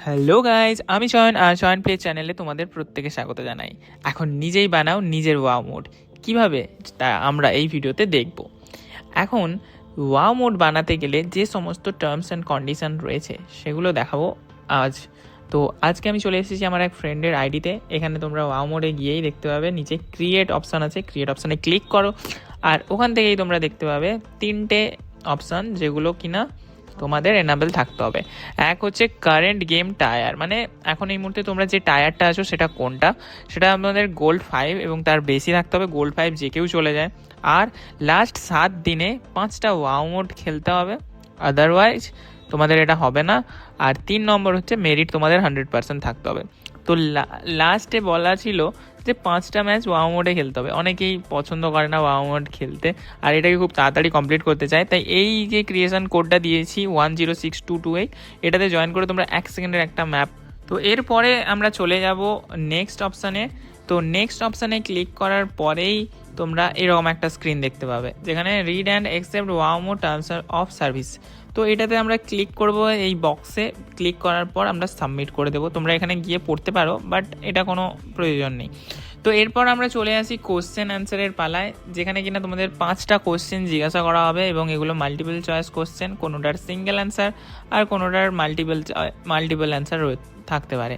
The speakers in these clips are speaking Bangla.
হ্যালো গাইজ, আমি শয়ন আর শয়ন প্লে চ্যানেলে তোমাদের প্রত্যেকে স্বাগত জানাই। এখন নিজেই বানাও নিজের ওয়াও মোড, কিভাবে তা আমরা এই ভিডিওতে দেখব। এখন ওয়াও মোড বানাতে গেলে যে সমস্ত টার্মস অ্যান্ড কন্ডিশন রয়েছে সেগুলো দেখাবো আজ। তো আজকে আমি চলে এসেছি আমার এক ফ্রেন্ডের আইডিতে। এখানে তোমরা ওয়াও মোডে গিয়েই দেখতে পাবে নিচে ক্রিয়েট অপশান আছে, ক্রিয়েট অপশানে ক্লিক করো আর ওখান থেকেই তোমরা দেখতে পাবে তিনটে অপশান যেগুলো কিনা তোমাদের এনাবেল থাকতে হবে। এক হচ্ছে কারেন্ট গেম টায়ার, মানে এখন এই মুহূর্তে তোমরা যে টায়ারটা আছো সেটা কোনটা, সেটা আমাদের গোল্ড 5 এবং তার বেশি থাকতে হবে। গোল্ড 5 যে কেউ চলে যায়। আর লাস্ট 7 দিনে 5টা ওয়াও মোড খেলতে হবে, আদারওয়াইজ তোমাদের এটা হবে না। আর 3 নম্বর হচ্ছে মেরিট তোমাদের 100% থাকতে হবে। তো লাস্টে বলা ছিল যে 5টা ম্যাচ ওয়াও মোডে খেলতে হবে। অনেকেই পছন্দ করে না ওয়াও মোড খেলতে আর এটাকে খুব তাড়াতাড়ি কমপ্লিট করতে চায়, তাই এই যে ক্রিয়েশন কোডটা দিয়েছি 106228, এটাতে জয়েন করে তোমরা 1 সেকেন্ডের একটা ম্যাপ। তো এরপরে আমরা চলে যাব নেক্সট অপশানে। তো নেক্সট অপশানে ক্লিক করার পরেই তোমরা এরকম একটা স্ক্রিন দেখতে পাবে যেখানে read and accept wow mode terms of service. তো এটাতে আমরা ক্লিক করব, এই বক্সে ক্লিক করার পর আমরা সাবমিট করে দেবো। তোমরা এখানে গিয়ে পড়তে পারো, বাট এটা কোনো প্রয়োজন নেই। তো এরপর আমরা চলে আসি কোশ্চেন অ্যান্সারের পালায়, যেখানে কিনা তোমাদের 5টা কোশ্চেন জিজ্ঞাসা করা হবে এবং এগুলো মাল্টিপল চয়েস কোশ্চেন, কোনোটার সিঙ্গেল অ্যান্সার আর কোনোটার মাল্টিপল অ্যান্সার থাকতে পারে।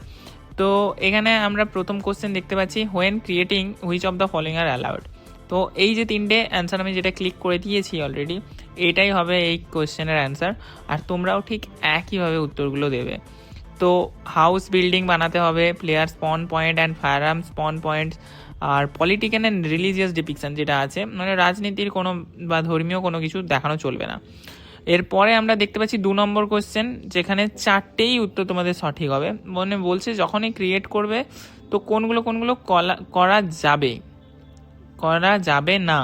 তো এখানে আমরা প্রথম কোশ্চেন দেখতে পাচ্ছি, when creating which of the following R allowed. তো এই যে তিনটে অ্যান্সার আমি যেটা ক্লিক করে দিয়েছি অলরেডি, এটাই হবে এই কোশ্চেনের অ্যান্সার। আর তোমরাও ঠিক একইভাবে উত্তরগুলো দেবে। তো হাউস বিল্ডিং বানাতে হবে, player spawn point and firearm spawn points, আর পলিটিক্যাল অ্যান্ড রিলিজিয়াস ডিপিকশন যেটা আছে, মানে রাজনীতির কোনো বা ধর্মীয় কোনো কিছু দেখানো চলবে না। এরপরে আমরা দেখতে পাচ্ছি 2 নম্বর কোশ্চেন, যেখানে 4টেই উত্তর তোমাদের সঠিক হবে। মানে বলছে যখনই ক্রিয়েট করবে তো কোনগুলো কোনগুলো করা যাবে, করা যাবে না,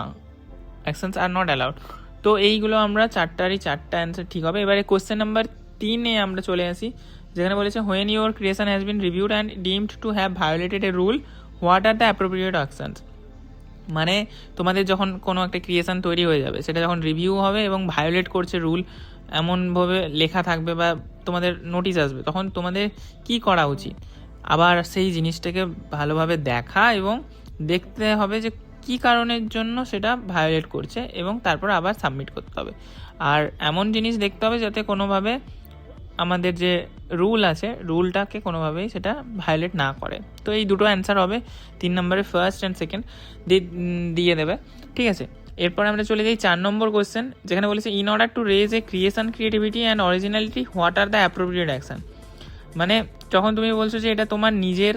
অ্যাকশনস আর নট অ্যালাউড। তো এইগুলো আমরা 4টারই 4টা অ্যান্সার ঠিক হবে। এবারে কোশ্চেন নাম্বার 3-এ আমরা চলে আসি, যেখানে বলেছে when your creation has been reviewed and deemed to have violated A rule, what are the appropriate actions. মানে তোমাদের যখন কোনো একটা ক্রিয়েশন তৈরি হয়ে যাবে, সেটা যখন রিভিউ হবে এবং ভায়োলেট করছে রুল এমনভাবে লেখা থাকবে বা তোমাদের নোটিশ আসবে, তখন তোমাদের কি করা উচিত। আবার সেই জিনিসটাকে ভালোভাবে দেখা এবং দেখতে হবে যে কি কারণের জন্য সেটা ভায়োলেট করছে এবং তারপর আবার সাবমিট করতে হবে। আর এমন জিনিস দেখতে হবে যাতে কোনোভাবে আমাদের যে রুল আছে রুলটাকে কোনোভাবেই সেটা ভায়োলেট না করে। তো এই দুটো অ্যান্সার হবে 3 নম্বরে, ফার্স্ট অ্যান্ড সেকেন্ড দিয়ে দেবে, ঠিক আছে। এরপর আমরা চলে যাই 4 নম্বর কোয়েশ্চেন, যেখানে বলেছে in order to raise a creation creativity and originality what are the appropriate action. মানে যখন তুমি বলছো যে এটা তোমার নিজের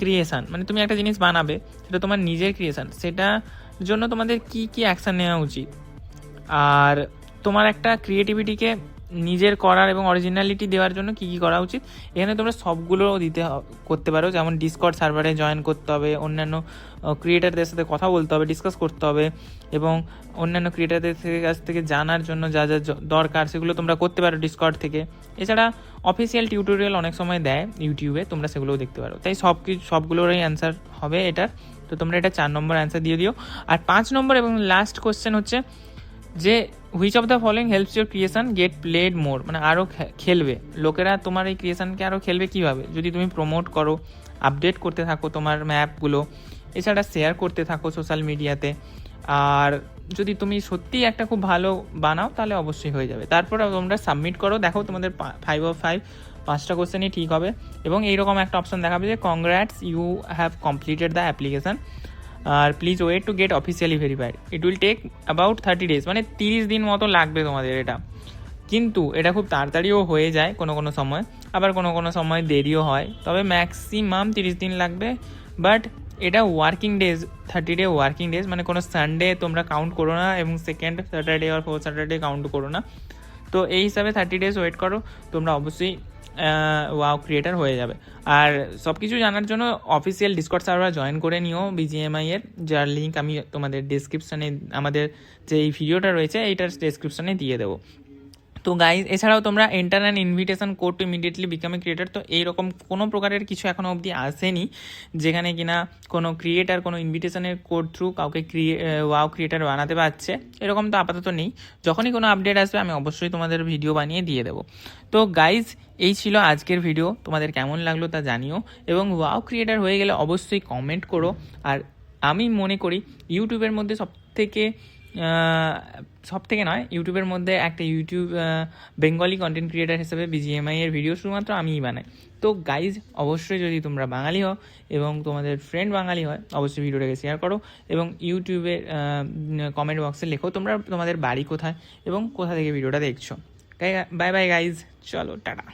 ক্রিয়েশন, মানে তুমি একটা জিনিস বানাবে, সেটা তোমার নিজের ক্রিয়েশন, সেটার জন্য তোমাদের কি কি অ্যাকশান নেওয়া উচিত। আর তোমার একটা ক্রিয়েটিভিটিকে নিজের করার এবং অরিজিনালিটি দেওয়ার জন্য কী কী করা উচিত, এখানে তোমরা সবগুলো করতে পারো। যেমন ডিসকর্ড সার্ভারে জয়েন করতে হবে, অন্যান্য ক্রিয়েটারদের সাথে কথা বলতে হবে, ডিসকাস করতে হবে এবং অন্যান্য ক্রিয়েটারদের কাছ থেকে জানার জন্য যা যা দরকার সেগুলো তোমরা করতে পারো ডিসকর্ড থেকে। এছাড়া অফিসিয়াল টিউটোরিয়াল অনেক সময় দেয় ইউটিউবে, তোমরা সেগুলোও দেখতে পারো। তাই সবগুলোরই অ্যান্সার হবে এটা। তো তোমরা এটা 4 নম্বর অ্যান্সার দিয়ে দিও। আর 5 নম্বর এবং লাস্ট কোশ্চেন হচ্ছে যে which of the following helps your creation get played more, মানে আরও খেলবে লোকেরা তোমার এই ক্রিয়েশনকে আরও খেলবে কীভাবে, যদি তুমি প্রমোট করো, আপডেট করতে থাকো তোমার ম্যাপগুলো, এছাড়া শেয়ার করতে থাকো সোশ্যাল মিডিয়াতে। আর যদি তুমি সত্যিই একটা খুব ভালো বানাও তাহলে অবশ্যই হয়ে যাবে। তারপর তোমরা সাবমিট করো, দেখো তোমাদের 5 of 5 5টা কোশ্চেনই ঠিক হবে এবং এইরকম একটা অপশান দেখাবে যে congrats you have completed the application আর please wait to get officially verified, it will take about 30 days, মানে 30 দিন মতো লাগবে তোমাদের এটা। কিন্তু এটা খুব তাড়াতাড়িও হয়ে যায় কোনো কোনো সময়, আবার কোনো কোনো সময় দেরিও হয়, তবে ম্যাক্সিমাম 30 দিন লাগবে। বাট এটা working days, 30 day working days, মানে কোনো সানডে তোমরা কাউন্ট করো না এবং সেকেন্ড স্যাটারডে আর 4th স্যাটারডে কাউন্ট করো না। তো এই হিসাবে 30 days ওয়েট করো, তোমরা অবশ্যই ওয়াও ক্রিয়েটার হয়ে যাবে। আর সব কিছু জানার জন্য অফিসিয়াল ডিসকর্ড সার্ভার জয়েন করে নিও BGMI এর, যার লিঙ্ক আমি তোমাদের ডেসক্রিপশানে, আমাদের যে এই ভিডিওটা রয়েছে এইটার ডেসক্রিপশানে দিয়ে দেবো। তো গাইজ এছাড়াও তোমরা enter and invitation code two immediately become a creator, তো এইরকম কোনো প্রকারের কিছু এখনও অবধি আসেনি যেখানে কিনা কোনো ক্রিয়েটার কোনো ইনভিটেশনের কোড থ্রু কাউকে ওয়াও ক্রিয়েটার বানাতে পারছে, এরকম তো আপাতত নেই। যখনই কোনো আপডেট আসবে আমি অবশ্যই তোমাদের ভিডিও বানিয়ে দিয়ে দেবো। তো গাইজ এই ছিল আজকের ভিডিও, তোমাদের কেমন লাগলো তা জানিও, এবং ওয়াও ক্রিয়েটার হয়ে গেলে অবশ্যই কমেন্ট করো। আর আমি মনে করি ইউটিউবের মধ্যে সব থেকে নয়, ইউটিউবের মধ্যে একটা বেঙ্গলি কন্টেন্ট ক্রিয়েটার হিসেবে বিজিএমআই এর ভিডিও শুধুমাত্র আমিই বানাই। তো গাইজ অবশ্যই যদি তোমরা বাঙালি হও এবং তোমাদের ফ্রেন্ড বাঙালি হয় অবশ্যই ভিডিওটাকে শেয়ার করো, এবং ইউটিউবের কমেন্ট বক্সে লেখো তোমরা তোমাদের বাড়ি কোথায় এবং কোথা থেকে ভিডিওটা দেখছো। বাই বাই গাইজ, চলো টাটা।